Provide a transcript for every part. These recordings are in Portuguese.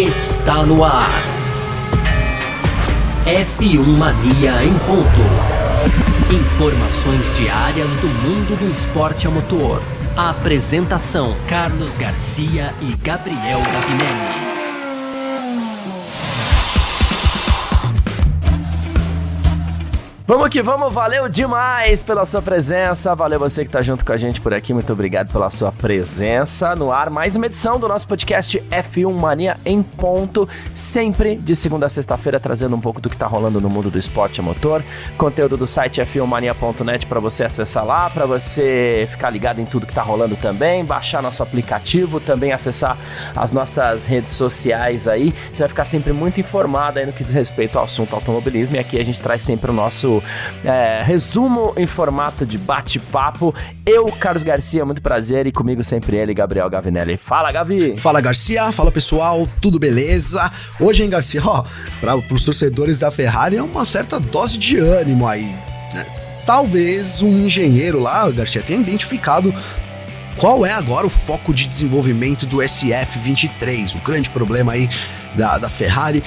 está no ar. F1 Mania em ponto. Informações diárias do mundo do esporte a motor. A apresentação: Carlos Garcia e Gabriel Gavinelli. Vamos que vamos, valeu demais pela sua presença, valeu você que tá junto com a gente por aqui, muito obrigado pela sua presença. No ar, mais uma edição do nosso podcast F1 Mania em ponto, sempre de segunda a sexta-feira, trazendo um pouco do que tá rolando no mundo do esporte a motor, conteúdo do site f1mania.net para você acessar lá, para você ficar ligado em tudo que tá rolando também, baixar nosso aplicativo, também acessar as nossas redes sociais aí, você vai ficar sempre muito informado aí no que diz respeito ao assunto automobilismo, e aqui a gente traz sempre o nosso resumo em formato de bate-papo. Eu, Carlos Garcia, muito prazer, e comigo sempre ele, Gabriel Gavinelli. Fala, Gavi! Fala, Garcia! Fala, pessoal! Tudo beleza? Hoje, hein, Garcia? Para os torcedores da Ferrari é uma certa dose de ânimo aí, né? Talvez um engenheiro lá, Garcia, tenha identificado qual é agora o foco de desenvolvimento do SF23, o grande problema aí da Ferrari.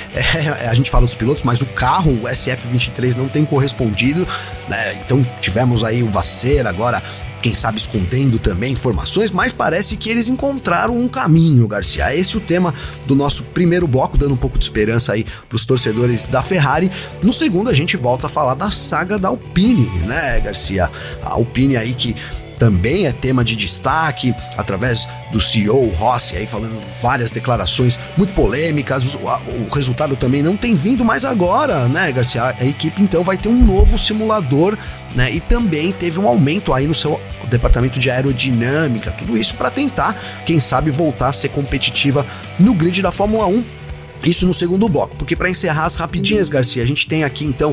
A gente fala dos pilotos, mas o carro, o SF23, não tem correspondido, né? Então tivemos aí o Vasser agora, quem sabe escondendo também informações, mas parece que eles encontraram um caminho, Garcia. Esse é o tema do nosso primeiro bloco, dando um pouco de esperança aí pros torcedores da Ferrari. No segundo a gente volta a falar da saga da Alpine, né, Garcia? A Alpine aí que também é tema de destaque, através do CEO Rossi, aí falando várias declarações muito polêmicas. O resultado também não tem vindo mais agora, né, Garcia? A equipe então vai ter um novo simulador, né? E também teve um aumento aí no seu departamento de aerodinâmica, tudo isso para tentar, quem sabe, voltar a ser competitiva no grid da Fórmula 1. Isso no segundo bloco, porque para encerrar as rapidinhas, Garcia, a gente tem aqui então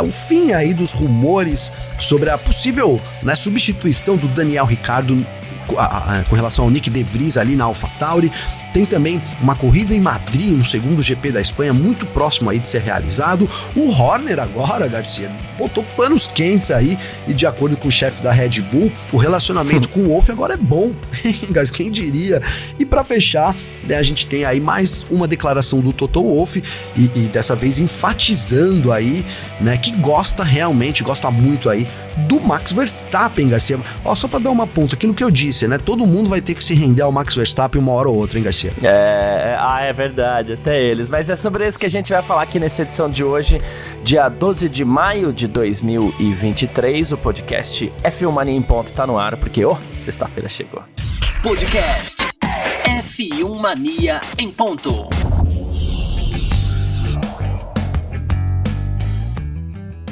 o fim aí dos rumores sobre a possível, né, substituição do Daniel Ricciardo com relação ao Nick De Vries ali na AlphaTauri. Tem também uma corrida em Madrid, no segundo GP da Espanha, muito próximo aí de ser realizado. O Horner agora, Garcia, botou panos quentes aí, e de acordo com o chefe da Red Bull, o relacionamento com o Wolff agora é bom, Garcia, quem diria? E para fechar, né, a gente tem aí mais uma declaração do Toto Wolff, e dessa vez enfatizando aí, né, que gosta muito aí do Max Verstappen, Garcia. Só para dar uma ponta, aquilo que eu disse, né, todo mundo vai ter que se render ao Max Verstappen uma hora ou outra, hein, Garcia? É verdade, até eles. Mas é sobre isso que a gente vai falar aqui nessa edição de hoje, dia 12 de maio de 2023. O podcast F1 Mania em ponto tá no ar, porque, sexta-feira chegou. Podcast F1 Mania em ponto.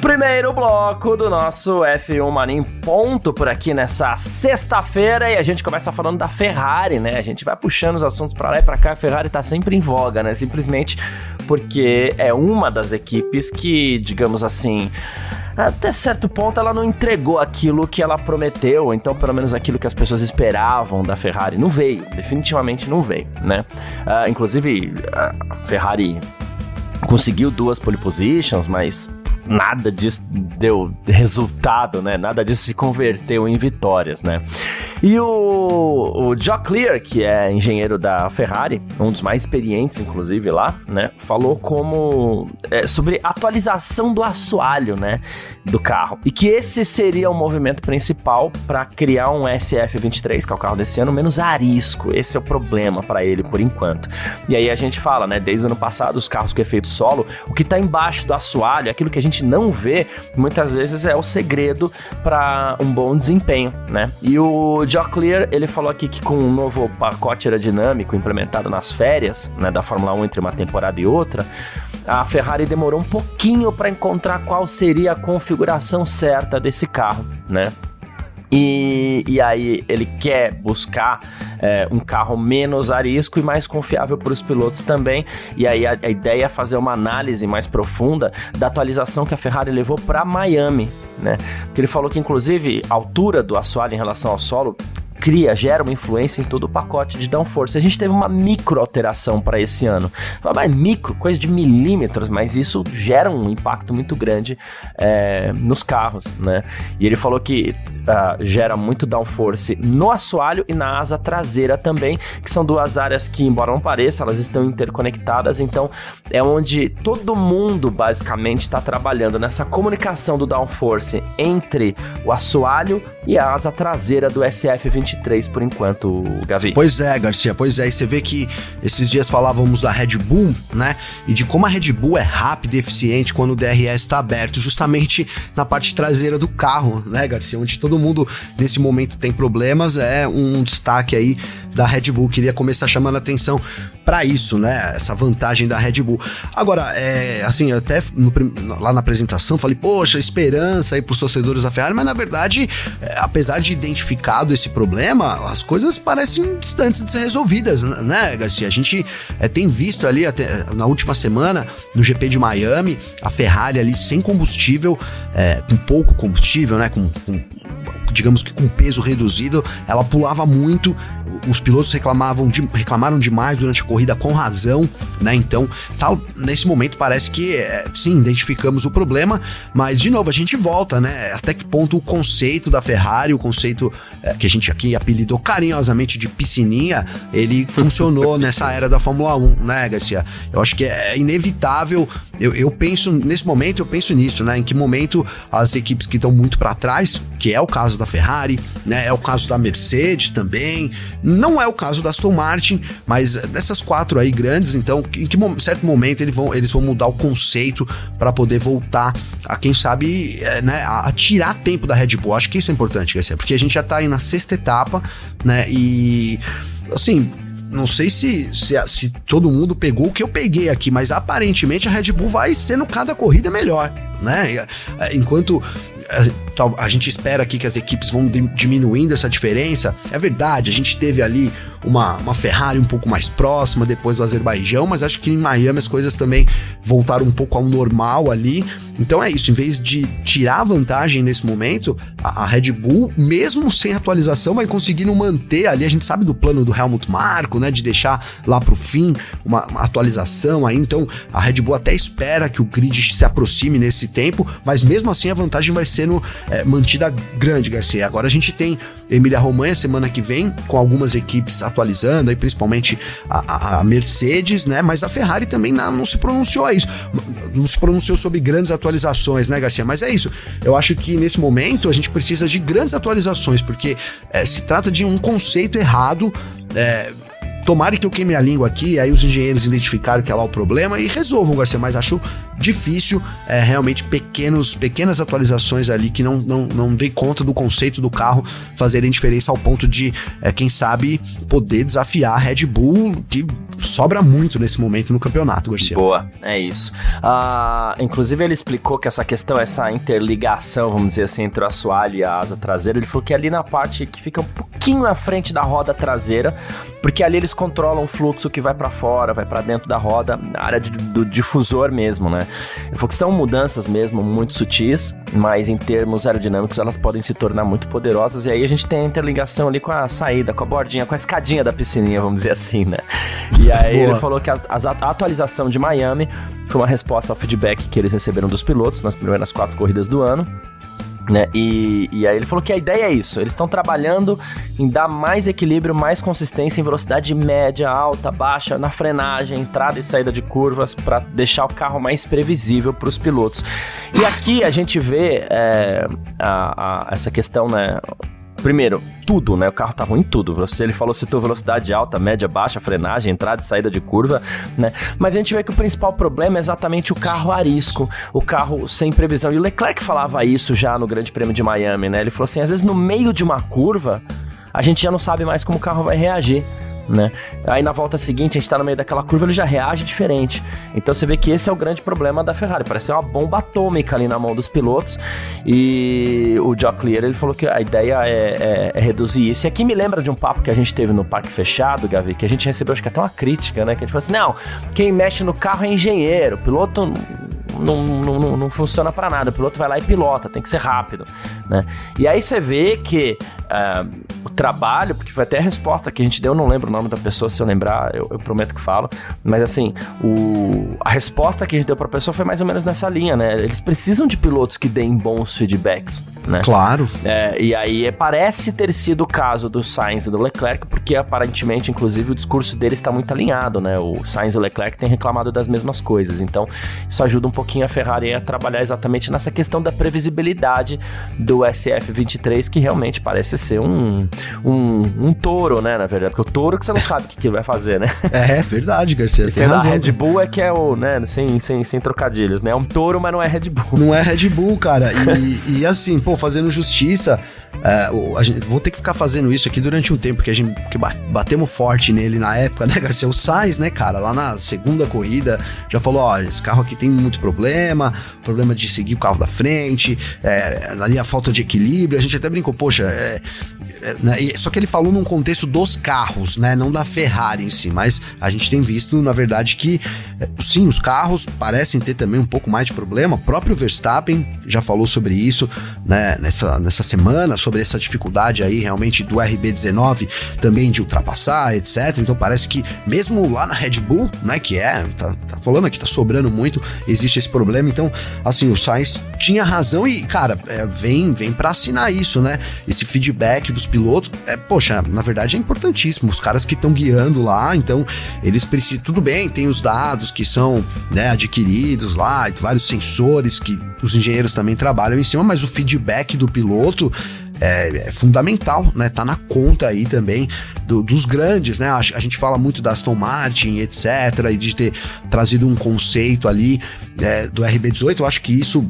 Primeiro bloco do nosso F1 Mania em ponto por aqui nessa sexta-feira, e a gente começa falando da Ferrari, né? A gente vai puxando os assuntos pra lá e pra cá. A Ferrari tá sempre em voga, né? Simplesmente porque é uma das equipes que, digamos assim, até certo ponto ela não entregou aquilo que ela prometeu, ou então pelo menos aquilo que as pessoas esperavam da Ferrari. Não veio, definitivamente não veio, né? Inclusive a Ferrari conseguiu 2 pole positions, mas nada disso deu resultado, né? Nada disso se converteu em vitórias, né? E o Joe Clear, que é engenheiro da Ferrari, um dos mais experientes, inclusive, lá, né? Falou sobre atualização do assoalho, né? Do carro. E que esse seria o movimento principal para criar um SF23, que é o carro desse ano, menos arisco. Esse é o problema para ele, por enquanto. E aí a gente fala, né? Desde o ano passado, os carros com efeito solo, o que tá embaixo do assoalho, aquilo que a gente não vê, muitas vezes é o segredo para um bom desempenho, né? E o Joe Clear, ele falou aqui que com um novo pacote aerodinâmico implementado nas férias, né, da Fórmula 1 entre uma temporada e outra, a Ferrari demorou um pouquinho para encontrar qual seria a configuração certa desse carro, né? E aí ele quer buscar um carro menos arisco e mais confiável para os pilotos também. E aí a ideia é fazer uma análise mais profunda da atualização que a Ferrari levou para Miami, né? Porque ele falou que inclusive a altura do assoalho em relação ao solo gera uma influência em todo o pacote de downforce. A gente teve uma micro alteração para esse ano. Mas micro, coisa de milímetros, mas isso gera um impacto muito grande nos carros, né? E ele falou que gera muito downforce no assoalho e na asa traseira também, que são duas áreas que, embora não pareça, elas estão interconectadas, então é onde todo mundo basicamente está trabalhando nessa comunicação do downforce entre o assoalho e a asa traseira do SF23 por enquanto, Gavi. Pois é, Garcia, e você vê que esses dias falávamos da Red Bull, né, e de como a Red Bull é rápida e eficiente quando o DRS está aberto, justamente na parte traseira do carro, né, Garcia, onde todo mundo nesse momento tem problemas, é um destaque aí da Red Bull. Queria começar chamando a atenção para isso, né, essa vantagem da Red Bull. Agora, assim, eu até lá na apresentação falei, poxa, esperança aí pros torcedores da Ferrari, mas na verdade, apesar de identificado esse problema, as coisas parecem distantes de ser resolvidas, né, Garcia? A gente tem visto ali, até na última semana, no GP de Miami, a Ferrari ali sem combustível, com pouco combustível, né, digamos que com peso reduzido, ela pulava muito, os pilotos reclamaram demais durante a corrida, com razão, né? Então, nesse momento parece que sim, identificamos o problema, mas de novo a gente volta, né? Até que ponto o conceito da Ferrari, o conceito que a gente aqui apelidou carinhosamente de piscininha, ele funcionou nessa era da Fórmula 1, né, Garcia? Eu acho que é inevitável, eu penso, nesse momento eu penso nisso, né? Em que momento as equipes que estão muito para trás, que é o caso da Ferrari, né? É o caso da Mercedes também, não é o caso da Aston Martin, mas dessas quatro aí grandes, então, em que certo momento eles vão mudar o conceito para poder voltar a, quem sabe, né, a tirar tempo da Red Bull. Acho que isso é importante, Garcia, porque a gente já tá aí na sexta etapa, né, e assim, não sei se todo mundo pegou o que eu peguei aqui, mas aparentemente a Red Bull vai sendo cada corrida melhor, né? Enquanto a gente espera aqui que as equipes vão diminuindo essa diferença, é verdade, a gente teve ali uma Ferrari um pouco mais próxima depois do Azerbaijão, mas acho que em Miami as coisas também voltaram um pouco ao normal ali. Então é isso, em vez de tirar a vantagem nesse momento, a Red Bull, mesmo sem atualização, vai conseguindo manter ali, a gente sabe do plano do Helmut Marko, né, de deixar lá pro fim uma atualização aí, então a Red Bull até espera que o grid se aproxime nesse tempo, mas mesmo assim a vantagem vai sendo mantida grande, Garcia. Agora a gente tem Emília-Romanha semana que vem, com algumas equipes atualizando, aí principalmente a Mercedes, né? Mas a Ferrari também não se pronunciou a isso. Não se pronunciou sobre grandes atualizações, né, Garcia? Mas é isso. Eu acho que nesse momento a gente precisa de grandes atualizações, porque se trata de um conceito errado. Tomara que eu queime a língua aqui, aí os engenheiros identificaram que é lá o problema e resolvam, Garcia, mas acho difícil, realmente pequenas atualizações ali que não dê conta do conceito do carro fazerem diferença ao ponto de, quem sabe, poder desafiar a Red Bull, que sobra muito nesse momento no campeonato, Garcia. Boa, é isso. Inclusive ele explicou que essa interligação, vamos dizer assim, entre o assoalho e a asa traseira, ele falou que ali na parte que fica um pouquinho à frente da roda traseira, porque ali eles controlam o fluxo que vai pra fora, vai pra dentro da roda, na área do difusor mesmo, né? Ele falou que são mudanças mesmo muito sutis, mas em termos aerodinâmicos elas podem se tornar muito poderosas, e aí a gente tem a interligação ali com a saída, com a bordinha, com a escadinha da piscininha, vamos dizer assim, né? E aí ele falou que a atualização de Miami foi uma resposta ao feedback que eles receberam dos pilotos nas primeiras 4 corridas do ano, né? E aí ele falou que a ideia é isso, eles estão trabalhando em dar mais equilíbrio, mais consistência em velocidade média, alta, baixa, na frenagem, entrada e saída de curvas, para deixar o carro mais previsível para os pilotos. E aqui a gente vê essa questão, né? Primeiro, tudo, né? O carro tá ruim em tudo. Ele citou velocidade alta, média, baixa, frenagem, entrada e saída de curva, né? Mas a gente vê que o principal problema é exatamente o carro arisco, o carro sem previsão. E o Leclerc falava isso já no Grande Prêmio de Miami, né? Ele falou assim, às vezes no meio de uma curva, a gente já não sabe mais como o carro vai reagir, né? Aí na volta seguinte a gente tá no meio daquela curva, ele já reage diferente. Então você vê que esse é o grande problema da Ferrari, parece ser uma bomba atômica ali na mão dos pilotos. E o Joe Clear, ele falou que a ideia é reduzir isso. E aqui me lembra de um papo que a gente teve no Parque Fechado, Gavi, que a gente recebeu acho que até uma crítica, né? Que a gente falou assim, não, quem mexe no carro é engenheiro, o piloto não funciona pra nada, o piloto vai lá e pilota, tem que ser rápido, né? E aí você vê que o trabalho, porque foi até a resposta que a gente deu, eu não lembro o nome da pessoa, se eu lembrar, eu prometo que falo, mas assim, a resposta que a gente deu pra pessoa foi mais ou menos nessa linha, né? Eles precisam de pilotos que deem bons feedbacks, né? Claro. E aí parece ter sido o caso do Sainz e do Leclerc, porque aparentemente, inclusive, o discurso deles está muito alinhado, né? O Sainz e o Leclerc têm reclamado das mesmas coisas, então isso ajuda um pouquinho a Ferrari a trabalhar exatamente nessa questão da previsibilidade do SF23, que realmente parece ser um touro, né, na verdade, porque o touro que você não sabe o que ele vai fazer, né? É verdade, Garcia, tem razão. A Red Bull é que é o, né, sem trocadilhos, né? É um touro, mas não é Red Bull. Não é Red Bull, cara, e assim, pô, fazendo justiça, a gente, vou ter que ficar fazendo isso aqui durante um tempo, porque a gente batemos forte nele na época, né, Garcia? O Sainz, né, cara, lá na segunda corrida, já falou, ó, esse carro aqui tem muito problema de seguir o carro da frente, ali a falta de equilíbrio, a gente até brincou, poxa, né, só que ele falou num contexto dos carros, né, não da Ferrari em si, mas a gente tem visto, na verdade, que sim, os carros parecem ter também um pouco mais de problema, o próprio Verstappen já falou sobre isso, né, nessa semana, sobre essa dificuldade aí realmente do RB19 também de ultrapassar, etc. Então parece que mesmo lá na Red Bull, né, que tá falando aqui, tá sobrando muito, existe esse problema. Então, assim, o Sainz tinha razão e, cara, vem pra assinar isso, né? Esse feedback dos pilotos, poxa, na verdade é importantíssimo. Os caras que estão guiando lá, então eles precisam, tudo bem, tem os dados que são, né, adquiridos lá, vários sensores que os engenheiros também trabalham em cima, mas o feedback do piloto é fundamental, né? Tá na conta aí também dos grandes, né? A gente fala muito da Aston Martin, etc, e de ter trazido um conceito ali do RB18, eu acho que isso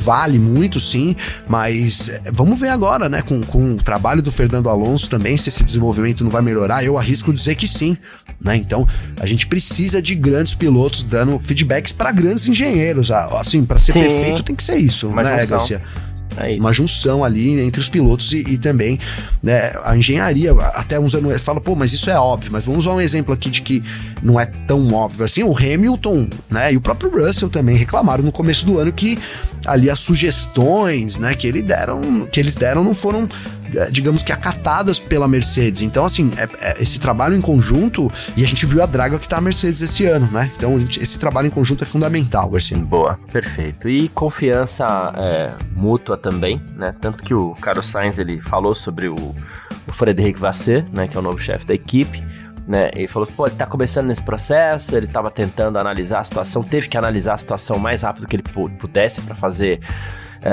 vale muito, sim, mas vamos ver agora, né? Com o trabalho do Fernando Alonso também, se esse desenvolvimento não vai melhorar, eu arrisco dizer que sim, né? Então, a gente precisa de grandes pilotos dando feedbacks para grandes engenheiros, assim, para ser perfeito tem que ser isso, né, Garcia? Uma junção ali entre os pilotos e também, né, a engenharia. Até uns anos fala, pô, mas isso é óbvio, mas vamos usar um exemplo aqui de que não é tão óbvio assim. O Hamilton, né, e o próprio Russell também reclamaram no começo do ano que ali as sugestões, né, que eles deram não foram, digamos que, acatadas pela Mercedes. Então, assim, esse trabalho em conjunto, e a gente viu a draga que tá a Mercedes esse ano, né? Então, esse trabalho em conjunto é fundamental, Garcia. Boa, perfeito. E confiança mútua também, né? Tanto que o Carlos Sainz, ele falou sobre o Frederic Vasseur, né, que é o novo chefe da equipe, né? Ele falou, pô, ele tá começando nesse processo, ele tava tentando analisar a situação, teve que analisar a situação o mais rápido que ele pudesse para fazer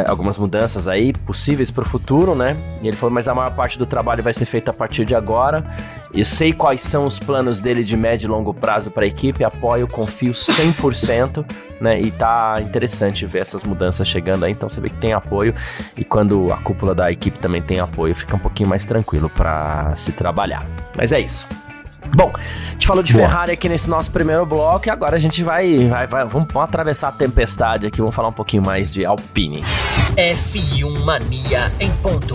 algumas mudanças aí possíveis para o futuro, né? E ele falou, mas a maior parte do trabalho vai ser feita a partir de agora. Eu sei quais são os planos dele de médio e longo prazo para a equipe, apoio, confio 100%, né? E tá interessante ver essas mudanças chegando aí, então você vê que tem apoio, e quando a cúpula da equipe também tem apoio, fica um pouquinho mais tranquilo para se trabalhar. Mas é isso. Bom, a gente falou de Ferrari aqui nesse nosso primeiro bloco, e agora a gente vamos atravessar a tempestade aqui, vamos falar um pouquinho mais de Alpine. F1 Mania em ponto.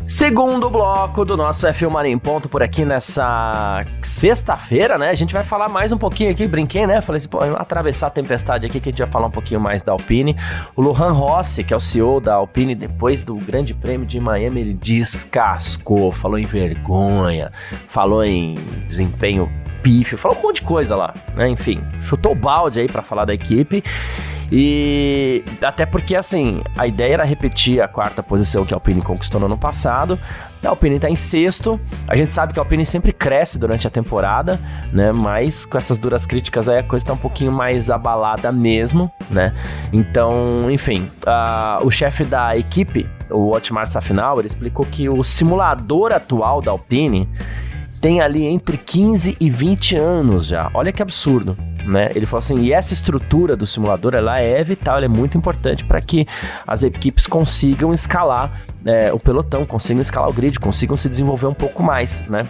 Segundo bloco do nosso F1 Mania em ponto por aqui nessa sexta-feira, né? A gente vai falar mais um pouquinho aqui, brinquei, né? Falei assim, pô, vamos atravessar a tempestade aqui que a gente vai falar um pouquinho mais da Alpine. O Lohan Rossi, que é o CEO da Alpine, depois do Grande Prêmio de Miami, ele descascou, falou em vergonha, falou em desempenho pífio, falou um monte de coisa lá, né? Enfim, chutou o balde aí pra falar da equipe. E até porque, assim, a ideia era repetir a quarta posição que a Alpine conquistou no ano passado. A Alpine tá em sexto. A gente sabe que a Alpine sempre cresce durante a temporada, né? Mas com essas duras críticas aí a coisa tá um pouquinho mais abalada mesmo, né? Então, enfim, o chefe da equipe, o Otmar Safnauer, explicou que o simulador atual da Alpine tem ali entre 15 e 20 anos já. Olha que absurdo, né? Ele falou assim, e essa estrutura do simulador, ela é vital, ela é muito importante para que as equipes consigam escalar o pelotão, consigam escalar o grid, consigam se desenvolver um pouco mais, né?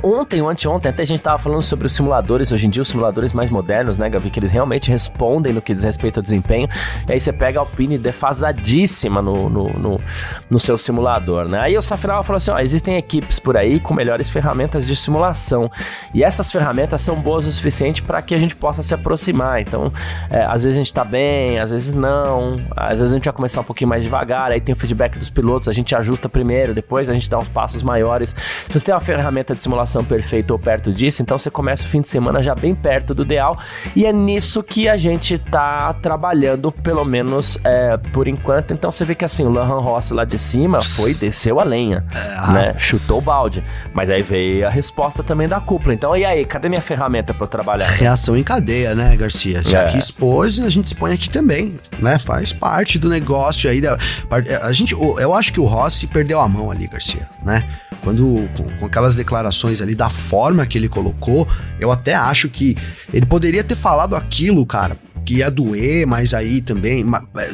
Ontem ou anteontem, até a gente tava falando sobre os simuladores, hoje em dia os simuladores mais modernos, né, Gavi, que eles realmente respondem no que diz respeito ao desempenho, e aí você pega a Alpine defasadíssima no seu simulador, né, aí o Safnauer falou assim, existem equipes por aí com melhores ferramentas de simulação, e essas ferramentas são boas o suficiente para que a gente possa se aproximar, então, às vezes a gente tá bem, às vezes não, às vezes a gente vai começar um pouquinho mais devagar, aí tem o feedback dos pilotos, a gente ajusta primeiro, depois a gente dá uns passos maiores. Se você tem uma ferramenta de simulação perfeita ou perto disso, então você começa o fim de semana já bem perto do ideal, e é nisso que a gente tá trabalhando, pelo menos por enquanto. Então você vê que assim, o Lohan Rossi lá de cima desceu a lenha, né? Chutou o balde, mas aí veio a resposta também da cúpula. Então e aí, cadê minha ferramenta pra eu trabalhar? Reação em cadeia, né, Garcia? Já que expôs, a gente expõe aqui também, né? Faz parte do negócio aí. Eu acho que o Rossi perdeu a mão ali, Garcia, né? Quando, com aquelas declarações ali, da forma que ele colocou, eu até acho que ele poderia ter falado aquilo, cara, que ia doer, mas aí também,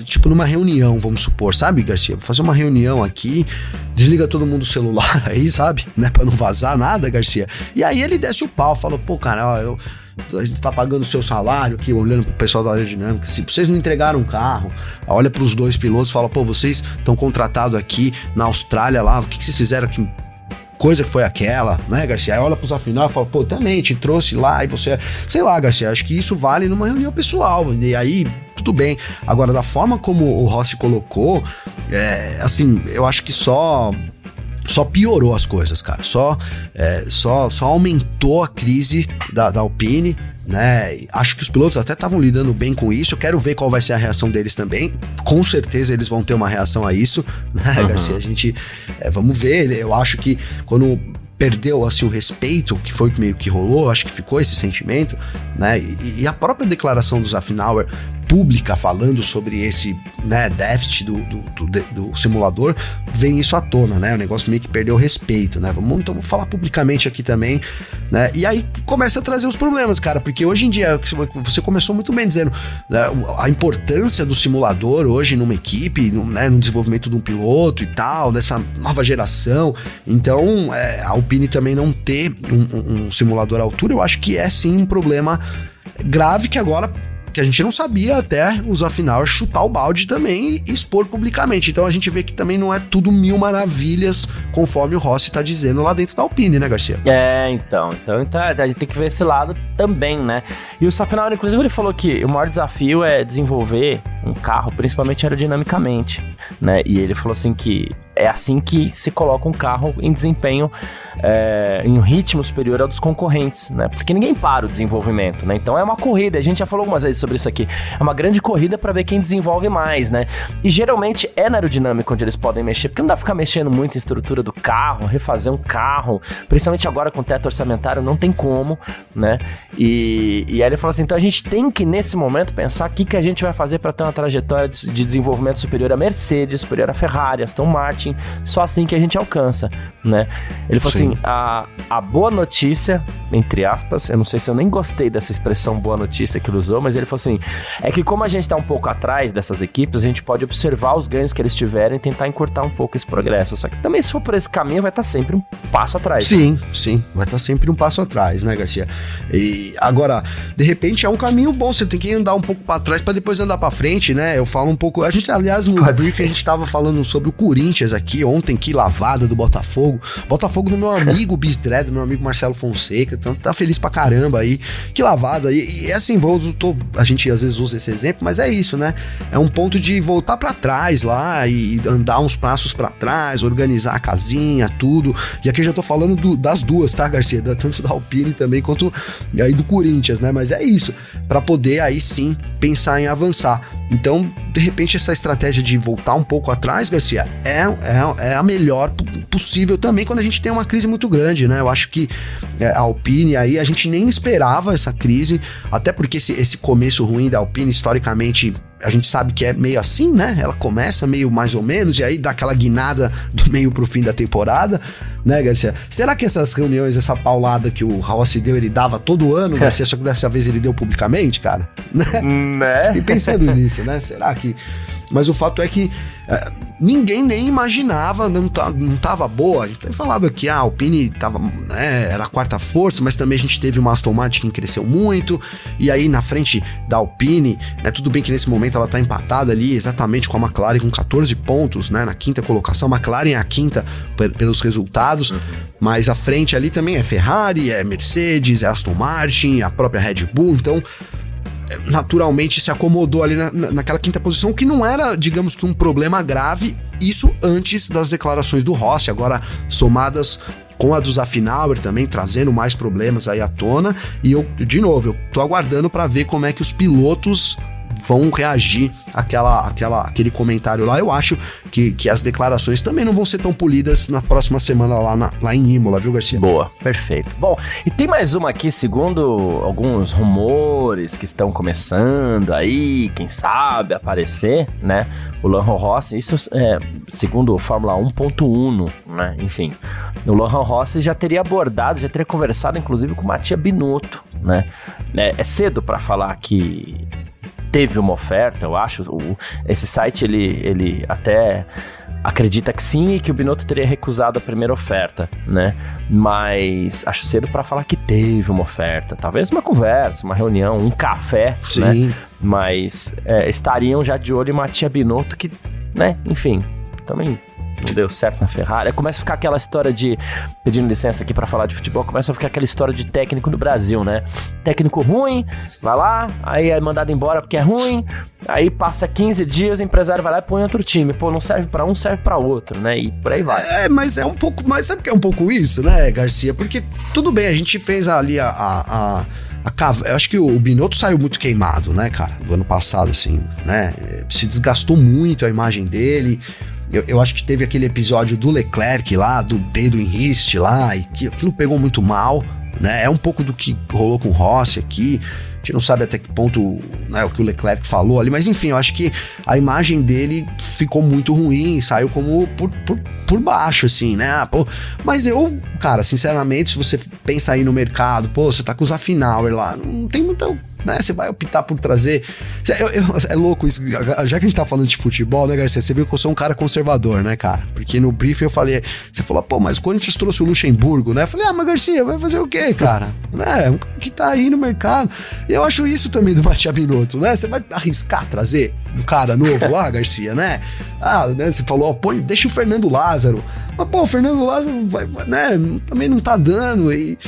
tipo numa reunião, vamos supor, sabe, Garcia? Vou fazer uma reunião aqui, desliga todo mundo o celular aí, sabe? Né? Pra não vazar nada, Garcia. E aí ele desce o pau, fala, pô, cara, a gente tá pagando o seu salário aqui, olhando pro pessoal da aerodinâmica, se vocês não entregaram um carro, olha pros dois pilotos, fala, pô, vocês estão contratados aqui na Austrália lá, o que vocês fizeram aqui? Coisa que foi aquela, né, Garcia? Aí olha pros afinal e fala, pô, também te trouxe lá e você... Sei lá, Garcia, acho que isso vale numa reunião pessoal, e aí tudo bem. Agora, da forma como o Rossi colocou, assim, eu acho que só piorou as coisas, cara. Só aumentou a crise da Alpine, né? Acho que os pilotos até estavam lidando bem com isso. Eu quero ver qual vai ser a reação deles também. Com certeza eles vão ter uma reação a isso, né, Garcia? A gente... vamos ver. Eu acho que quando perdeu, assim, o respeito, que foi meio que rolou, acho que ficou esse sentimento, né? E a própria declaração do Safnauer pública falando sobre esse, né, déficit do simulador, vem isso à tona, né? O negócio meio que perdeu o respeito, né? Então vou falar publicamente aqui também, né? E aí começa a trazer os problemas, cara, porque hoje em dia, você começou muito bem dizendo, né, a importância do simulador hoje numa equipe, né, no desenvolvimento de um piloto e tal, dessa nova geração. Então, a Alpine também não ter um simulador à altura, eu acho que é sim um problema grave que agora... que a gente não sabia até os Safnauer chutar o balde também e expor publicamente. Então a gente vê que também não é tudo mil maravilhas, conforme o Rossi tá dizendo lá dentro da Alpine, né, Garcia? Então a gente tem que ver esse lado também, né? E o Safnauer, inclusive, ele falou que o maior desafio é desenvolver um carro, principalmente aerodinamicamente, né? E ele falou assim que é assim que se coloca um carro em desempenho, em um ritmo superior ao dos concorrentes, né? Porque ninguém para o desenvolvimento, né? Então é uma corrida, a gente já falou algumas vezes sobre isso aqui, é uma grande corrida para ver quem desenvolve mais, né? E geralmente é na aerodinâmica onde eles podem mexer, porque não dá pra ficar mexendo muito em estrutura do carro, refazer um carro, principalmente agora com teto orçamentário, não tem como, né? E aí ele falou assim, então a gente tem que nesse momento pensar o que a gente vai fazer para ter uma trajetória de desenvolvimento superior a Mercedes, superior a Ferrari, Aston Martin, só assim que a gente alcança, né? Ele falou assim, a boa notícia, entre aspas, eu não sei se eu nem gostei dessa expressão boa notícia que ele usou, mas ele falou assim, é que como a gente tá um pouco atrás dessas equipes, a gente pode observar os ganhos que eles tiverem e tentar encurtar um pouco esse progresso, só que também se for por esse caminho vai estar sempre um passo atrás. Sim, vai estar sempre um passo atrás, né, Garcia? E agora, de repente é um caminho bom, você tem que andar um pouco para trás para depois andar para frente, né? Eu falo um pouco, a gente, aliás, no briefing a gente tava falando sobre o Corinthians aqui ontem, que lavada do Botafogo do meu amigo Bisdred, do meu amigo Marcelo Fonseca, então tá feliz pra caramba aí, que lavada, e assim, a gente às vezes usa esse exemplo, mas é isso, né? É um ponto de voltar pra trás lá e andar uns passos pra trás, organizar a casinha, tudo, e aqui eu já tô falando das duas, tá, Garcia? Tanto da Alpine também, quanto aí do Corinthians, né? Mas é isso, pra poder aí sim pensar em avançar. Então, de repente, essa estratégia de voltar um pouco atrás, Garcia, é a melhor possível também quando a gente tem uma crise muito grande, né? Eu acho que a Alpine aí, a gente nem esperava essa crise, até porque esse começo ruim da Alpine, historicamente, a gente sabe que é meio assim, né? Ela começa meio mais ou menos, e aí dá aquela guinada do meio pro fim da temporada, né, Garcia? Será que essas reuniões, essa paulada que o Rossi deu, ele dava todo ano, Garcia, só que dessa vez ele deu publicamente, cara? Né? Fiquei pensando nisso, né? Será que... Mas o fato é que ninguém nem imaginava, não tava boa. A gente tem falado aqui, a Alpine tava, era a quarta força, mas também a gente teve uma Aston Martin que cresceu muito, e aí na frente da Alpine, né, tudo bem que nesse momento ela tá empatada ali exatamente com a McLaren com 14 pontos, né, na quinta colocação. A McLaren é a quinta pelos resultados, mas a frente ali também é Ferrari, é Mercedes, é Aston Martin, a própria Red Bull, então... naturalmente se acomodou ali naquela quinta posição, que não era, digamos que um problema grave, isso antes das declarações do Rossi, agora somadas com a do Zafnauer também, trazendo mais problemas aí à tona, e eu tô aguardando para ver como é que os pilotos vão reagir àquele comentário lá. Eu acho que as declarações também não vão ser tão polidas na próxima semana lá em Imola, viu, Garcia? Boa, perfeito. Bom, e tem mais uma aqui, segundo alguns rumores que estão começando aí, quem sabe, aparecer, né? O Lando Rossi, isso é segundo o Fórmula 1.1, né? Enfim, o Lando Rossi já teria conversado, inclusive, com o Mattia Binotto, né? É cedo para falar que teve uma oferta, eu acho. Esse site, ele até acredita que sim e que o Binotto teria recusado a primeira oferta, né? Mas acho cedo para falar que teve uma oferta. Talvez uma conversa, uma reunião, um café, sim, né? Mas estariam já de olho em Mattia Binotto, que, né? Enfim, também... não deu certo na Ferrari. Aí começa a ficar aquela história de, pedindo licença aqui pra falar de futebol, começa a ficar aquela história de técnico no Brasil, né? Técnico ruim, vai lá, aí é mandado embora porque é ruim, aí passa 15 dias, o empresário vai lá e põe outro time. Pô, não serve pra um, serve pra outro, né? E por aí vai. Mas é um pouco, mas sabe que é um pouco isso, né, Garcia? Porque tudo bem, a gente fez ali eu acho que o Binotto saiu muito queimado, né, cara? Do ano passado, assim, né? Se desgastou muito a imagem dele. Eu acho que teve aquele episódio do Leclerc lá, do dedo em riste lá, e que aquilo pegou muito mal, né? É um pouco do que rolou com o Rossi aqui. A gente não sabe até que ponto, né, o que o Leclerc falou ali, mas enfim, eu acho que a imagem dele ficou muito ruim, saiu como por baixo, assim, né? Mas eu, cara, sinceramente, se você pensa aí no mercado, você tá com o Zafnauer lá, não tem muita... né, você vai optar por trazer... É louco isso, já que a gente tá falando de futebol, né, Garcia, você viu que eu sou um cara conservador, né, cara? Porque no briefing eu falei, você falou, mas o Corinthians trouxe o Luxemburgo, né? Eu falei, mas Garcia, vai fazer o quê, cara? Um cara que tá aí no mercado. Eu acho isso também do Mattia Binotto, né? Você vai arriscar trazer um cara novo lá, Garcia, né? Né, você falou, deixa o Fernando Lázaro. Mas, o Fernando Lázaro né, também não tá dando, e...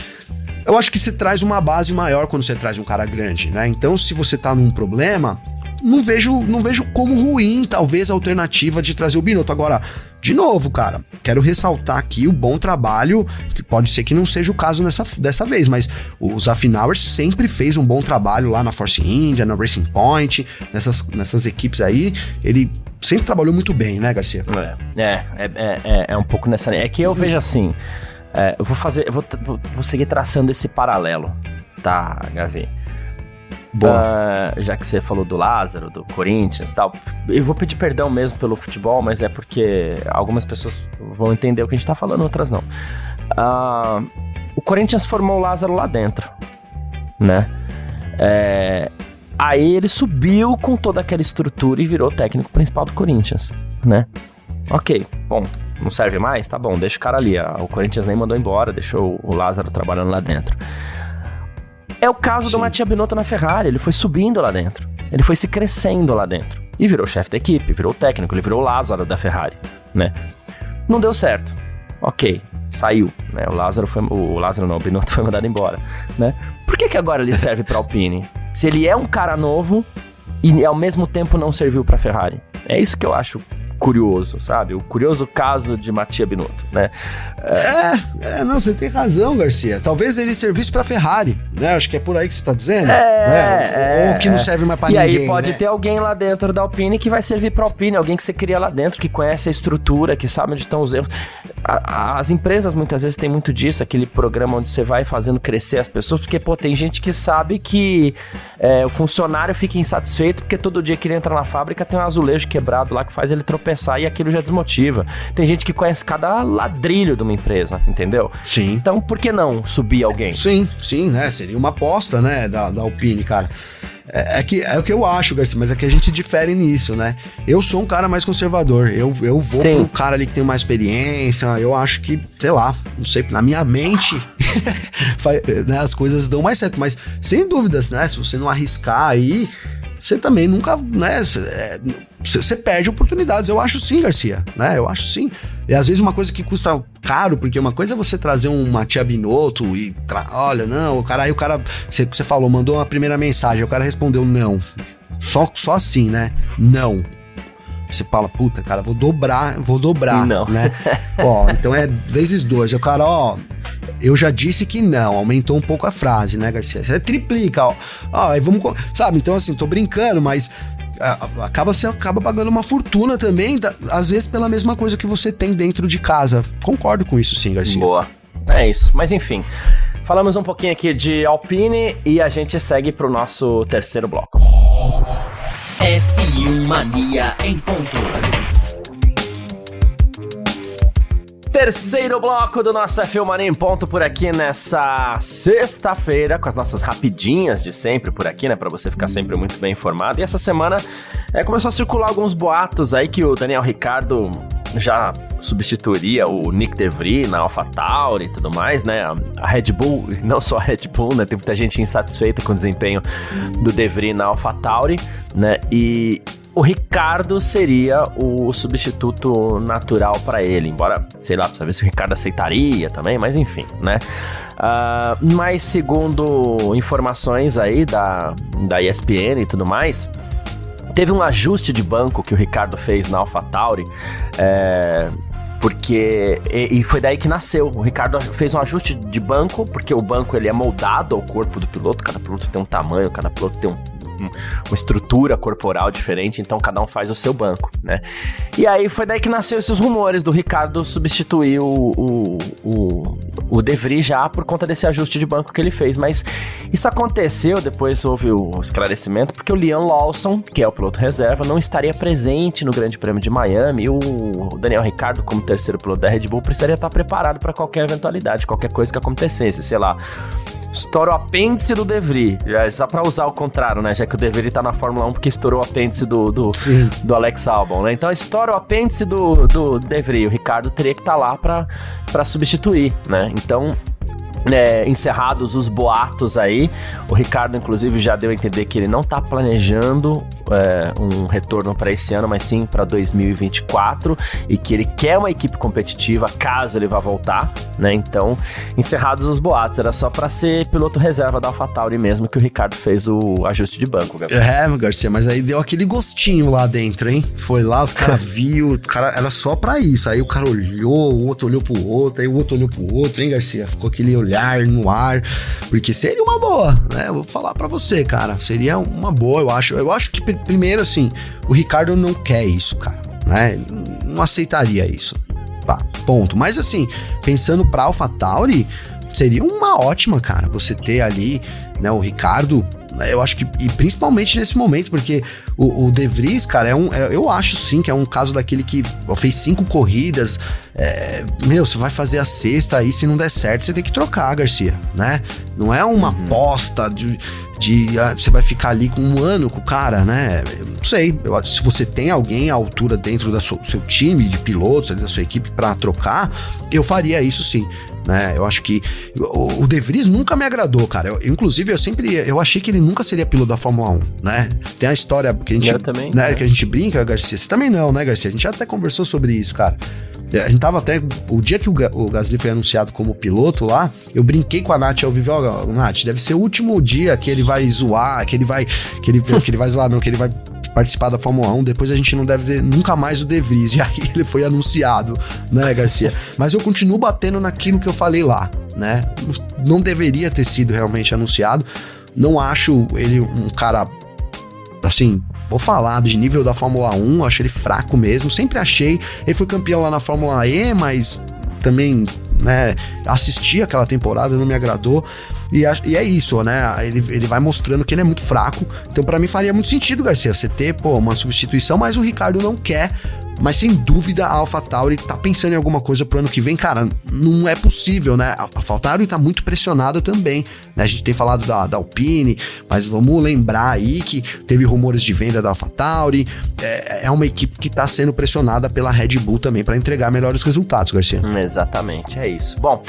eu acho que você traz uma base maior quando você traz um cara grande, né? Então, se você tá num problema, não vejo como ruim, talvez, a alternativa de trazer o Binotto. Agora, de novo, cara, quero ressaltar aqui o bom trabalho, que pode ser que não seja o caso dessa vez, mas o Zafnauer sempre fez um bom trabalho lá na Force India, na Racing Point, nessas equipes aí, ele sempre trabalhou muito bem, né, Garcia? É um pouco nessa linha. É que eu vejo assim... eu vou seguir traçando esse paralelo, tá, Gavi? Já que você falou do Lázaro, do Corinthians e tal, eu vou pedir perdão mesmo pelo futebol, mas é porque algumas pessoas vão entender o que a gente tá falando, outras não. O Corinthians formou o Lázaro lá dentro, né? Aí ele subiu com toda aquela estrutura e virou técnico principal do Corinthians, né? Ok, bom, não serve mais? Tá bom, deixa o cara ali. O Corinthians nem mandou embora, deixou o Lázaro trabalhando lá dentro. É o caso do Mattia Binotto na Ferrari, ele foi subindo lá dentro, ele foi se crescendo lá dentro, e virou chefe da equipe, virou técnico, ele virou o Lázaro da Ferrari, né? Não deu certo, ok, saiu, né? O Binotto foi mandado embora, né? Por que agora ele serve pra Alpine? Se ele é um cara novo e ao mesmo tempo não serviu pra Ferrari, é isso que eu acho curioso, sabe? O curioso caso de Mattia Binotto, né? Não, você tem razão, Garcia. Talvez ele servisse pra Ferrari, né? Acho que é por aí que você tá dizendo, né? Ou que não serve mais pra ninguém, e aí pode ter alguém lá dentro da Alpine que vai servir pra Alpine, alguém que você cria lá dentro, que conhece a estrutura, que sabe onde estão os erros. as empresas muitas vezes têm muito disso, aquele programa onde você vai fazendo crescer as pessoas, porque, pô, tem gente que sabe que o funcionário fica insatisfeito porque todo dia que ele entra na fábrica tem um azulejo quebrado lá que faz ele tropeçar e aquilo já desmotiva. Tem gente que conhece cada ladrilho de uma empresa, entendeu? Sim. Então, por que não subir alguém? Sim, né? Seria uma aposta, né, da Alpine, cara. É o que eu acho, Garcia, mas é que a gente difere nisso, né? Eu sou um cara mais conservador, eu vou pro cara ali que tem mais experiência, eu acho que, sei lá, não sei, na minha mente, né, as coisas dão mais certo, mas sem dúvidas, né, se você não arriscar aí, você também nunca, né, você perde oportunidades, eu acho sim, Garcia, né, eu acho sim. E às vezes uma coisa que custa caro, porque uma coisa é você trazer uma Tia Binotto e, olha, não, o cara, você falou, mandou uma primeira mensagem, o cara respondeu não, só assim, né, não. Você fala, puta, cara, vou dobrar, não. Né? Ó, então é vezes 2. O cara, eu já disse que não, aumentou um pouco a frase, né, Garcia? Você triplica, aí vamos, sabe? Então, assim, tô brincando, mas você acaba pagando uma fortuna também, às vezes pela mesma coisa que você tem dentro de casa. Concordo com isso, sim, Garcia. Boa, é isso. Mas enfim, falamos um pouquinho aqui de Alpine e a gente segue pro nosso terceiro bloco. F1 Mania em ponto. Terceiro bloco do nosso F1 Mania em ponto por aqui nessa sexta-feira, com as nossas rapidinhas de sempre por aqui, né, pra você ficar sempre muito bem informado. E essa semana começou a circular alguns boatos aí que o Daniel Ricciardo já substituiria o Nick De Vries na AlphaTauri e tudo mais, né? A Red Bull, não só a Red Bull, né? Tem muita gente insatisfeita com o desempenho do De Vries na AlphaTauri, né? E o Ricciardo seria o substituto natural para ele, embora, sei lá, precisa ver se o Ricciardo aceitaria também, mas enfim, né? Mas segundo informações aí da ESPN e tudo mais, teve um ajuste de banco que o Ricciardo fez na AlphaTauri, e foi daí que nasceu. O Ricciardo fez um ajuste de banco, porque o banco ele é moldado ao corpo do piloto, cada piloto tem um tamanho, cada piloto tem uma estrutura corporal diferente, então cada um faz o seu banco, né? E aí foi daí que nasceu esses rumores do Ricciardo substituir o De Vries já por conta desse ajuste de banco que ele fez, mas isso aconteceu, depois houve o esclarecimento, porque o Liam Lawson, que é o piloto reserva, não estaria presente no Grande Prêmio de Miami, e o Daniel Ricciardo, como terceiro piloto da Red Bull, precisaria estar preparado para qualquer eventualidade, qualquer coisa que acontecesse, sei lá, estoura o apêndice do De Vries, só pra usar o contrário, né, já que o De Vries tá na Fórmula 1 porque estourou o apêndice do Alex Albon, né, então estoura o apêndice do De Vries, o Ricciardo teria que estar lá pra substituir, né, então encerrados os boatos aí, o Ricciardo inclusive já deu a entender que ele não tá planejando um retorno para esse ano, mas sim para 2024, e que ele quer uma equipe competitiva caso ele vá voltar, né? Então, encerrados os boatos, era só para ser piloto reserva da AlphaTauri mesmo que o Ricciardo fez o ajuste de banco, Gabriel. Garcia, mas aí deu aquele gostinho lá dentro, hein? Foi lá, os caras viu, era só pra isso, aí o cara olhou, o outro olhou pro outro, aí o outro olhou pro outro, hein, Garcia? Ficou aquele olhar no ar, porque seria uma boa, né? Eu vou falar pra você, cara, seria uma boa, eu acho que primeiro, assim, o Ricciardo não quer isso, cara, né? Ele não aceitaria isso, pá, ponto. Mas assim, pensando pra AlphaTauri, seria uma ótima, cara, você ter ali, né, o Ricciardo, eu acho que, e principalmente nesse momento, porque o De Vries, cara, eu acho sim que é um caso daquele que fez 5 corridas, você vai fazer a sexta aí, se não der certo, você tem que trocar, Garcia, né? Não é uma aposta você vai ficar ali com um ano com o cara, né? Eu não sei, se você tem alguém à altura dentro do seu time de pilotos, da sua equipe pra trocar, eu faria isso sim. Né, eu acho que o De Vries nunca me agradou, cara. Inclusive, eu achei que ele nunca seria piloto da Fórmula 1, né? Tem a história que a gente, também, né, que a gente brinca, Garcia. Você também não, né, Garcia? A gente já até conversou sobre isso, cara. A gente tava até... O dia que o Gasly foi anunciado como piloto lá, eu brinquei com a Nath ao vivo. Ó, Nath, deve ser o último dia que ele vai zoar, que ele vai zoar, não, que ele vai participar da Fórmula 1, depois a gente não deve ver nunca mais o De Vries, e aí ele foi anunciado, né, Garcia? Mas eu continuo batendo naquilo que eu falei lá, né? Não deveria ter sido realmente anunciado, não acho ele um cara, assim, vou falar, de nível da Fórmula 1, acho ele fraco mesmo, sempre achei, ele foi campeão lá na Fórmula E, mas também, né, assisti aquela temporada, não me agradou. E é isso, né? Ele vai mostrando que ele é muito fraco. Então, pra mim, faria muito sentido, Garcia, você ter, uma substituição, mas o Ricardo não quer. Mas sem dúvida a AlphaTauri tá pensando em alguma coisa pro ano que vem. Cara, não é possível, né? A AlphaTauri tá muito pressionada também, né? A gente tem falado da Alpine, mas vamos lembrar aí que teve rumores de venda da AlphaTauri. É uma equipe que tá sendo pressionada pela Red Bull também para entregar melhores resultados, Garcia. Exatamente, é isso. Bom,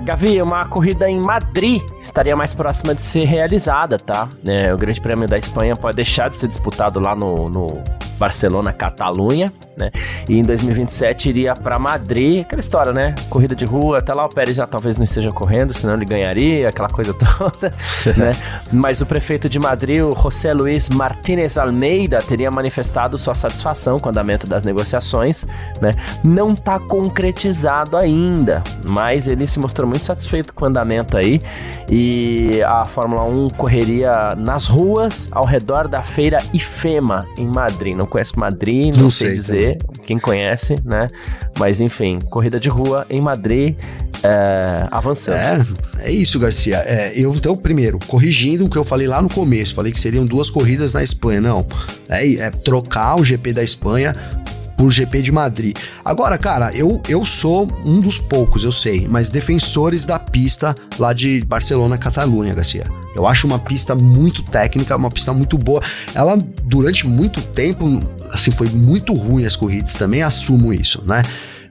Gavi, uma corrida em Madrid estaria mais próxima de ser realizada, tá? O Grande Prêmio da Espanha pode deixar de ser disputado lá no Barcelona, Catalunha, né? E em 2027 iria para Madrid, aquela história, né? Corrida de rua, até lá o Pérez já talvez não esteja correndo, senão ele ganharia, aquela coisa toda, né? Mas o prefeito de Madrid, o José Luis Martínez Almeida, teria manifestado sua satisfação com o andamento das negociações, né? Não está concretizado ainda, mas ele se mostrou muito satisfeito com o andamento aí, e a Fórmula 1 correria nas ruas ao redor da feira IFEMA em Madrid. Não conheço Madrid, não sei dizer, quem conhece, né? Mas enfim, corrida de rua em Madrid, avançando. É isso, Garcia. Eu, então, primeiro, corrigindo o que eu falei lá no começo, falei que seriam 2 corridas na Espanha. Não, é trocar o GP da Espanha por GP de Madrid. Agora, cara, eu sou um dos poucos, eu sei, mas defensores da pista lá de Barcelona, Catalunha, Garcia. Eu acho uma pista muito técnica, uma pista muito boa. Ela, durante muito tempo, assim, foi muito ruim as corridas, também assumo isso, né?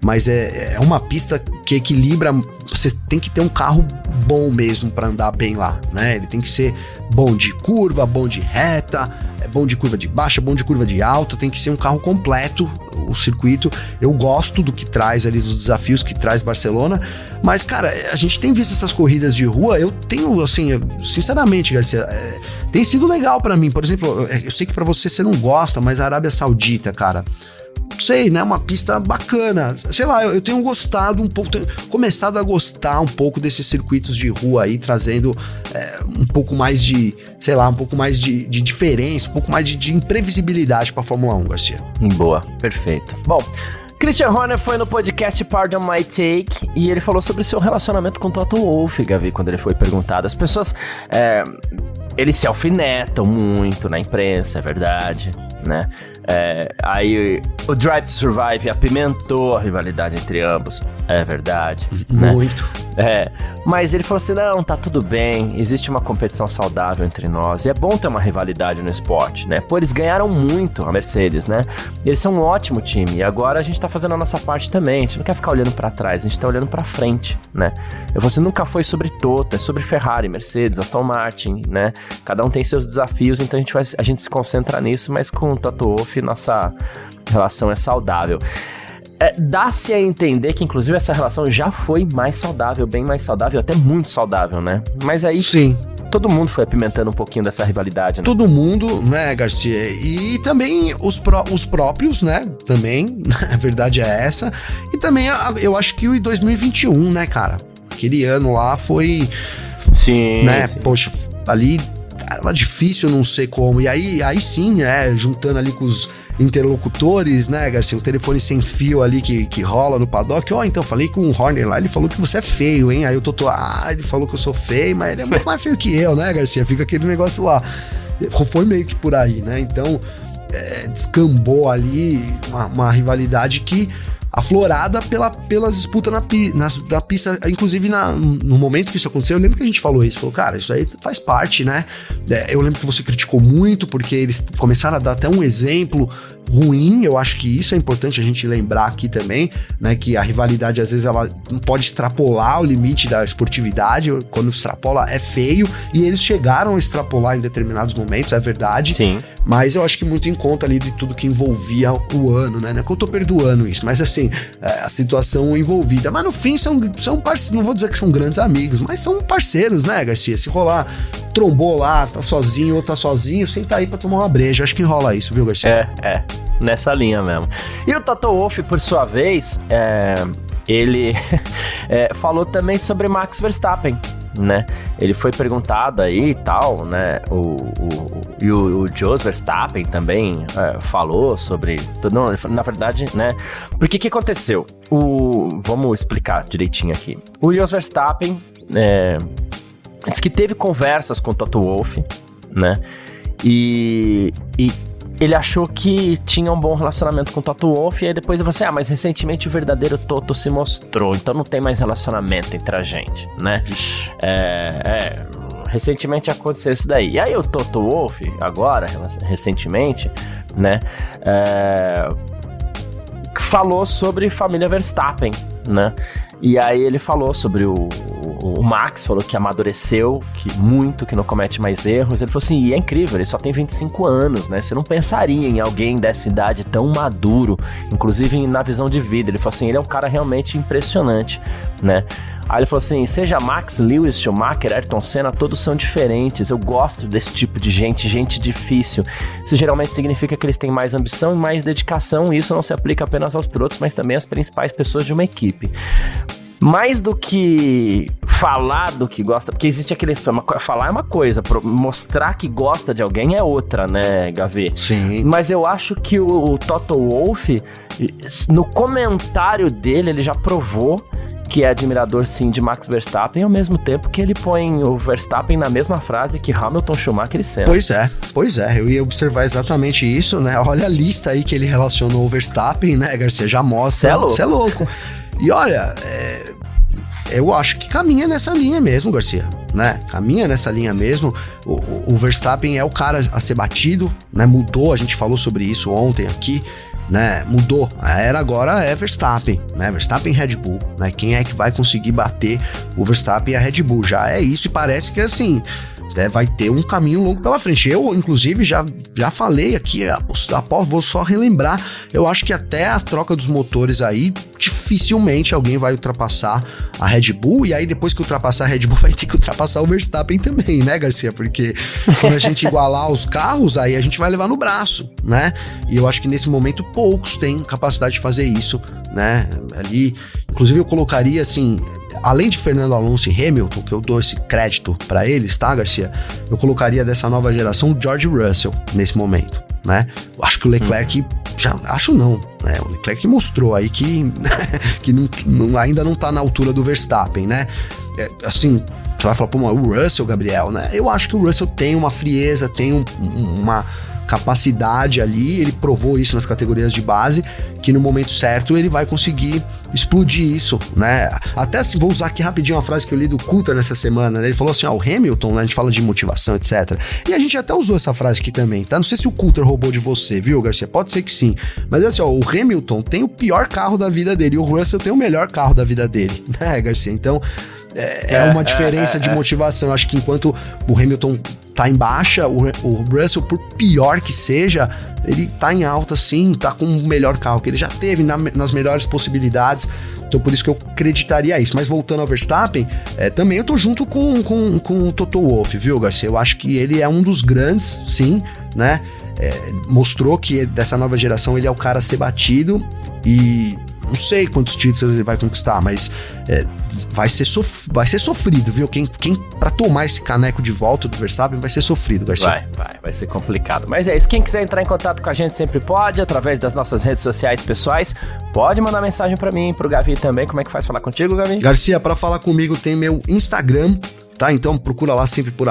Mas é uma pista que equilibra, você tem que ter um carro bom mesmo para andar bem lá, né? Ele tem que ser bom de curva, bom de reta, bom de curva de baixa, bom de curva de alta, tem que ser um carro completo, o circuito. Eu gosto do que traz ali, dos desafios que traz Barcelona, mas, cara, a gente tem visto essas corridas de rua, eu tenho, assim, sinceramente, Garcia, tem sido legal pra mim. Por exemplo, eu sei que pra você não gosta, mas a Arábia Saudita, cara, sei, né, uma pista bacana, sei lá, eu tenho gostado um pouco, tenho começado a gostar um pouco desses circuitos de rua aí, trazendo um pouco mais de, sei lá, um pouco mais de diferença, um pouco mais de imprevisibilidade pra Fórmula 1, Garcia. Boa, perfeito. Bom, Christian Horner foi no podcast Pardon My Take e ele falou sobre seu relacionamento com Toto Wolff, Gavi, quando ele foi perguntado. As pessoas, eles se alfinetam muito na imprensa, é verdade, né? Aí o Drive to Survive apimentou a rivalidade entre ambos, é verdade, muito, né? Mas ele falou assim, não, tá tudo bem, existe uma competição saudável entre nós, e é bom ter uma rivalidade no esporte, né? Pô, eles ganharam muito, a Mercedes, né? Eles são um ótimo time, e agora a gente tá fazendo a nossa parte também, a gente não quer ficar olhando pra trás, a gente tá olhando pra frente, né? Eu falei assim, nunca foi sobre Toto, é sobre Ferrari, Mercedes, Aston Martin, né? Cada um tem seus desafios, então a gente se concentra nisso, mas com o Toto Wolff nossa relação é saudável. Dá-se a entender que, inclusive, essa relação já foi mais saudável, bem mais saudável, até muito saudável, né? Mas aí, sim, todo mundo foi apimentando um pouquinho dessa rivalidade, né? Todo mundo, né, Garcia? E também os próprios, né? Também, a verdade é essa. E também, eu acho que o 2021, né, cara? Aquele ano lá foi... Sim, né? Sim. Poxa, ali era difícil, não sei como. E aí sim, juntando ali com os interlocutores, né, Garcia? Um telefone sem fio ali que rola no paddock. Então, falei com o Horner lá, ele falou que você é feio, hein? Aí o Toto, ele falou que eu sou feio, mas ele é muito mais feio que eu, né, Garcia? Fica aquele negócio lá. Foi meio que por aí, né? Então, descambou ali uma rivalidade que aflorada pelas disputas da pista, inclusive no momento que isso aconteceu, eu lembro que a gente falou isso, falou, cara, isso aí faz parte, né? Eu lembro que você criticou muito, porque eles começaram a dar até um exemplo ruim, eu acho que isso é importante a gente lembrar aqui também, né, que a rivalidade às vezes ela não pode extrapolar o limite da esportividade, quando extrapola é feio, e eles chegaram a extrapolar em determinados momentos, é verdade. Sim. Mas eu acho que muito em conta ali de tudo que envolvia o ano, né, não é que eu tô perdoando isso, mas assim, a situação envolvida, mas no fim são parceiros, não vou dizer que são grandes amigos, mas são parceiros, né, Garcia? Se rolar, trombou lá, tá sozinho ou tá sozinho, senta aí pra tomar uma breja, acho que rola isso, viu, Garcia? Nessa linha mesmo. E o Toto Wolff, por sua vez, ele falou também sobre Max Verstappen, né? Ele foi perguntado aí e tal, né? O Jos Verstappen também falou sobre... Não, na verdade, né? Porque o que aconteceu? Vamos explicar direitinho aqui. O Jos Verstappen diz que teve conversas com o Toto Wolff, né? E ele achou que tinha um bom relacionamento com o Toto Wolff, e aí depois ele falou assim, mas recentemente o verdadeiro Toto se mostrou, então não tem mais relacionamento entre a gente, né? Recentemente aconteceu isso daí. E aí o Toto Wolff, agora, recentemente, né, falou sobre família Verstappen, né? E aí ele falou sobre o Max, falou que amadureceu, que não comete mais erros. Ele falou assim, e é incrível, ele só tem 25 anos, né? Você não pensaria em alguém dessa idade tão maduro, inclusive na visão de vida. Ele falou assim, ele é um cara realmente impressionante, né? Aí ele falou assim, seja Max, Lewis, Schumacher, Ayrton Senna, todos são diferentes. Eu gosto desse tipo de gente difícil. Isso geralmente significa que eles têm mais ambição e mais dedicação, e isso não se aplica apenas aos pilotos, mas também às principais pessoas de uma equipe. Mais do que falar do que gosta, porque existe aquele... Falar é uma coisa, mostrar que gosta de alguém é outra, né, Gavi? Sim. Mas eu acho que o Toto Wolff, no comentário dele, ele já provou que é admirador, sim, de Max Verstappen, ao mesmo tempo que ele põe o Verstappen na mesma frase que Hamilton, Schumacher e Senna. Pois é, eu ia observar exatamente isso, né? Olha a lista aí que ele relacionou o Verstappen, né, Garcia? Já mostra. Você é louco. E olha, eu acho que caminha nessa linha mesmo, Garcia, né? Caminha nessa linha mesmo. O Verstappen é o cara a ser batido, né? Mudou, a gente falou sobre isso ontem aqui, né? Mudou. A era agora é Verstappen, né? Verstappen e Red Bull, né? Quem é que vai conseguir bater o Verstappen e a Red Bull? Já é isso, e parece que assim... vai ter um caminho longo pela frente. Eu, inclusive, já falei aqui, vou só relembrar, eu acho que até a troca dos motores aí, dificilmente alguém vai ultrapassar a Red Bull, e aí depois que ultrapassar a Red Bull vai ter que ultrapassar o Verstappen também, né, Garcia? Porque quando a gente igualar os carros, aí a gente vai levar no braço, né? E eu acho que nesse momento poucos têm capacidade de fazer isso, né? Ali, inclusive eu colocaria assim... Além de Fernando Alonso e Hamilton, que eu dou esse crédito pra eles, tá, Garcia? Eu colocaria dessa nova geração o George Russell nesse momento, né? Acho que o Leclerc né? O Leclerc mostrou aí que ainda não tá na altura do Verstappen, né? Assim, você vai falar, pô, o Russell, Gabriel, né? Eu acho que o Russell tem uma frieza, tem uma capacidade ali, ele provou isso nas categorias de base, que no momento certo ele vai conseguir explodir isso, né? Até assim, vou usar aqui rapidinho uma frase que eu li do Coulter nessa semana, né? Ele falou assim, o Hamilton, né? A gente fala de motivação, etc. E a gente até usou essa frase aqui também, tá? Não sei se o Coulter roubou de você, viu, Garcia? Pode ser que sim. Mas assim, o Hamilton tem o pior carro da vida dele e o Russell tem o melhor carro da vida dele, né, Garcia? Então, é uma diferença de motivação. Eu acho que enquanto o Hamilton tá em baixa, o Russell, por pior que seja, ele tá em alta sim, tá com o melhor carro que ele já teve, nas melhores possibilidades. Então por isso que eu acreditaria isso. Mas voltando ao Verstappen, também eu tô junto com o Toto Wolff, viu, Garcia? Eu acho que ele é um dos grandes, sim, né? Mostrou que dessa nova geração ele é o cara a ser batido, e não sei quantos títulos ele vai conquistar, mas vai ser sofrido, viu? Quem pra tomar esse caneco de volta do Verstappen vai ser sofrido, Garcia. Vai ser complicado. Mas é isso, quem quiser entrar em contato com a gente sempre pode, através das nossas redes sociais pessoais, pode mandar mensagem pra mim, pro Gavi também. Como é que faz falar contigo, Gavi? Garcia, pra falar comigo tem meu Instagram, tá? Então procura lá sempre por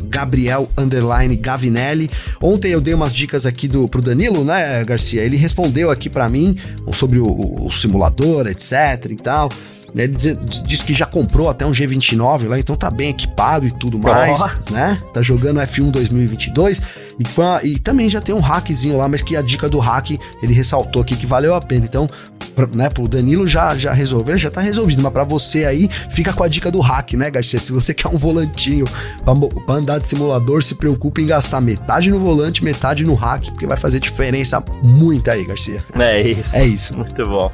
@Gabriel_Gavinelli. Ontem eu dei umas dicas aqui pro Danilo, né, Garcia? Ele respondeu aqui pra mim sobre o simulador, etc e tal. Ele diz que já comprou até um G29 lá, então tá bem equipado e tudo mais, né? Tá jogando F1 2022 e também já tem um hackzinho lá, mas que a dica do hack ele ressaltou aqui que valeu a pena. Então, né, pro Danilo já resolveu, já tá resolvido, mas pra você aí, fica com a dica do hack, né, Garcia? Se você quer um volantinho pra andar de simulador, se preocupe em gastar metade no volante, metade no hack, porque vai fazer diferença muita aí, Garcia. É isso. É isso. Muito bom.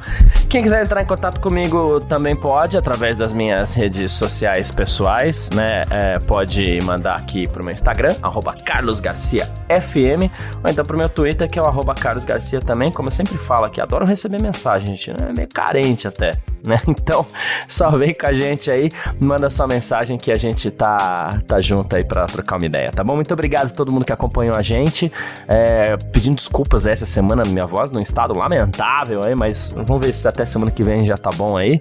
Quem quiser entrar em contato comigo também pode, através das minhas redes sociais pessoais, né? Pode mandar aqui pro meu Instagram, @CarlosGarciaFM, ou então pro meu Twitter, que é o @CarlosGarcia também. Como eu sempre falo aqui, adoro receber mensagem. gente é meio carente até, né? Então, só vem com a gente aí, manda sua mensagem que a gente tá junto aí pra trocar uma ideia, tá bom? Muito obrigado a todo mundo que acompanhou a gente, pedindo desculpas essa semana, minha voz num estado lamentável aí, mas vamos ver se até semana que vem já tá bom aí,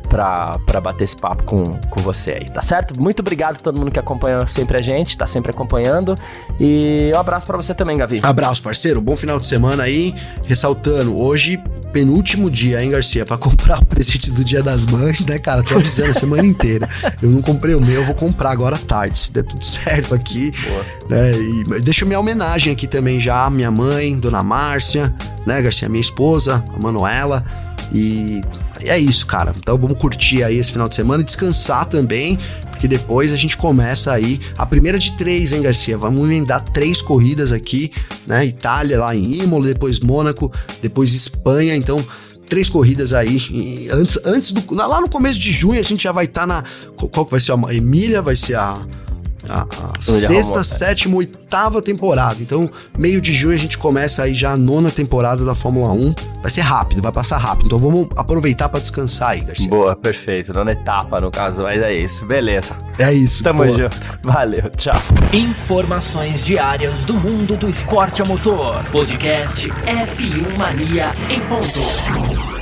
pra bater esse papo com você aí, tá certo? Muito obrigado a todo mundo que acompanha sempre a gente, tá sempre acompanhando, e um abraço pra você também, Gavi. Abraço, parceiro, bom final de semana aí, ressaltando, hoje, penúltimo dia, hein, Garcia, pra comprar o presente do Dia das Mães, né, cara, tô avisando a semana inteira, eu não comprei o meu, eu vou comprar agora à tarde, se der tudo certo aqui, né, e deixo minha homenagem aqui também já, minha mãe, Dona Márcia, né, Garcia, minha esposa, a Manuela, e é isso, cara, então vamos curtir aí esse final de semana e descansar também, porque depois a gente começa aí a primeira de 3, hein, Garcia? Vamos emendar 3 corridas aqui, né? Itália lá em Imola, depois Mônaco, depois Espanha, então 3 corridas aí. E antes lá no começo de junho a gente já vai estar qual que vai ser a Emília? Vai ser a 6ª, 7ª, 8ª temporada. Então, meio de junho a gente começa aí já a 9ª temporada da Fórmula 1. Vai ser rápido, vai passar rápido. Então vamos aproveitar pra descansar aí, Garcia. Boa, perfeito. 9ª etapa, no caso, mas é isso. Beleza. É isso. Tamo junto. Valeu, tchau. Informações diárias do mundo do esporte a motor. Podcast F1 Mania em ponto.